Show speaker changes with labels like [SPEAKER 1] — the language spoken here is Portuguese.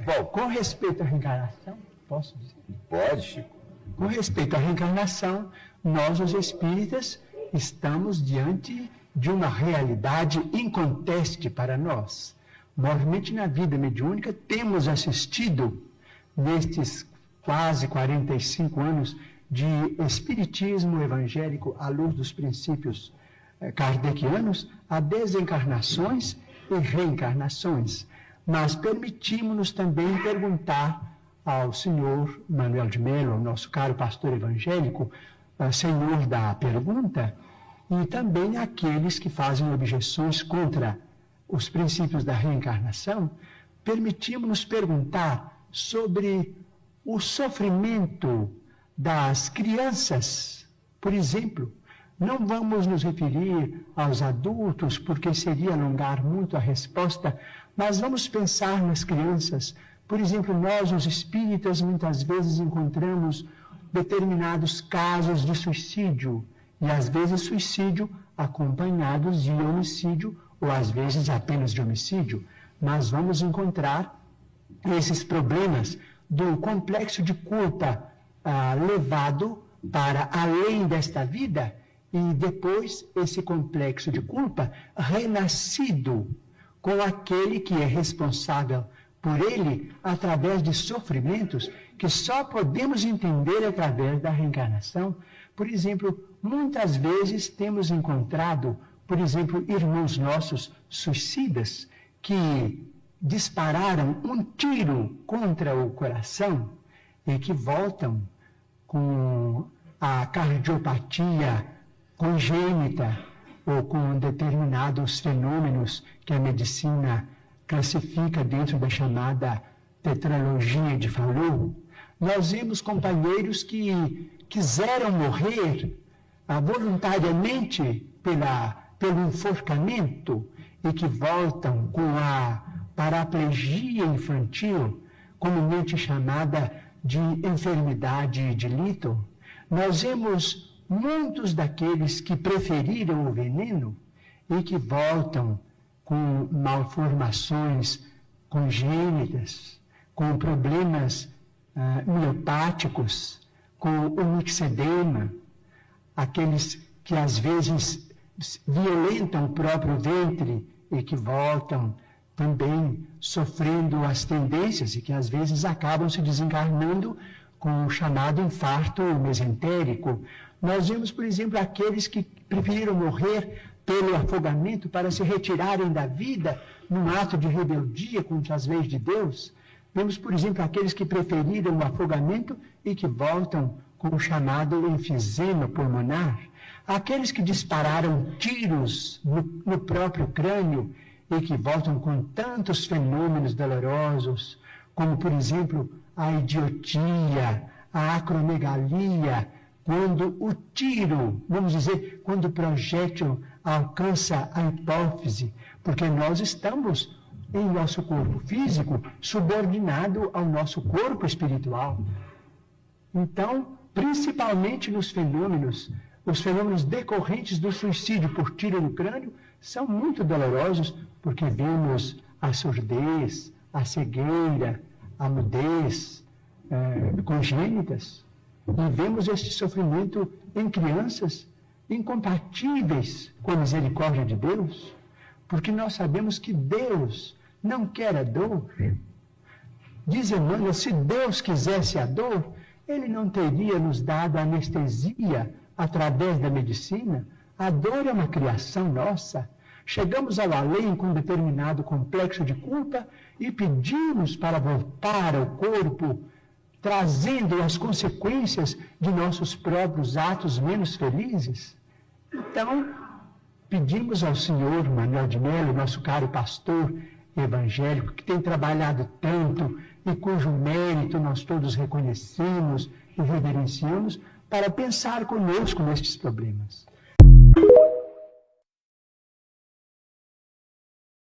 [SPEAKER 1] Bom, com respeito à reencarnação, posso dizer?
[SPEAKER 2] Pode, Chico.
[SPEAKER 1] Com respeito à reencarnação, nós, os espíritas, estamos diante de uma realidade inconteste para nós. Normalmente, na vida mediúnica, temos assistido, nestes quase 45 anos de espiritismo evangélico à luz dos princípios kardecianos, a desencarnações e reencarnações. Mas permitimos-nos também perguntar ao senhor Manuel de Melo, ao nosso caro pastor evangélico, senhor da pergunta, e também àqueles que fazem objeções contra os princípios da reencarnação, permitimos-nos perguntar sobre o sofrimento das crianças. Por exemplo, não vamos nos referir aos adultos, porque seria alongar muito a resposta, mas vamos pensar nas crianças. Por exemplo, nós, os espíritas, muitas vezes encontramos determinados casos de suicídio, e às vezes suicídio acompanhados de homicídio, ou às vezes apenas de homicídio. Mas vamos encontrar esses problemas do complexo de culpa levado para além desta vida, e depois esse complexo de culpa renascido com aquele que é responsável por ele através de sofrimentos que só podemos entender através da reencarnação. Por exemplo, muitas vezes temos encontrado, por exemplo, irmãos nossos suicidas que dispararam um tiro contra o coração e que voltam com a cardiopatia congênita ou com determinados fenômenos que a medicina classifica dentro da chamada tetralogia de Fallot. Nós vimos companheiros que quiseram morrer voluntariamente pelo enforcamento e que voltam com a paraplegia infantil, comumente chamada de enfermidade de Little. Nós vemos muitos daqueles que preferiram o veneno e que voltam com malformações congênitas, com problemas miopáticos, com o mixedema, aqueles que às vezes violentam o próprio ventre e que voltam também sofrendo as tendências e que às vezes acabam se desencarnando com o chamado infarto mesentérico. Nós vemos, por exemplo, aqueles que preferiram morrer pelo afogamento para se retirarem da vida num ato de rebeldia contra as leis de Deus. Vemos, por exemplo, aqueles que preferiram o afogamento e que voltam com o chamado enfisema pulmonar. Aqueles que dispararam tiros no próprio crânio e que voltam com tantos fenômenos dolorosos, como, por exemplo, a idiotia, a acromegalia, quando o tiro, vamos dizer, quando o projétil alcança a hipófise, porque nós estamos em nosso corpo físico subordinado ao nosso corpo espiritual. Então, principalmente nos fenômenos, os fenômenos decorrentes do suicídio por tiro no crânio são muito dolorosos, porque vemos a surdez, a cegueira, a mudez congênitas, e vemos este sofrimento em crianças incompatíveis com a misericórdia de Deus, porque nós sabemos que Deus não quer a dor. Diz Emmanuel, se Deus quisesse a dor, Ele não teria nos dado anestesia através da medicina. A dor é uma criação nossa. Chegamos ao além com um determinado complexo de culpa e pedimos para voltar ao corpo, trazendo as consequências de nossos próprios atos menos felizes. Então, pedimos ao senhor Manuel de Melo, nosso caro pastor evangélico, que tem trabalhado tanto e cujo mérito nós todos reconhecemos e reverenciamos, para pensar conosco nestes problemas.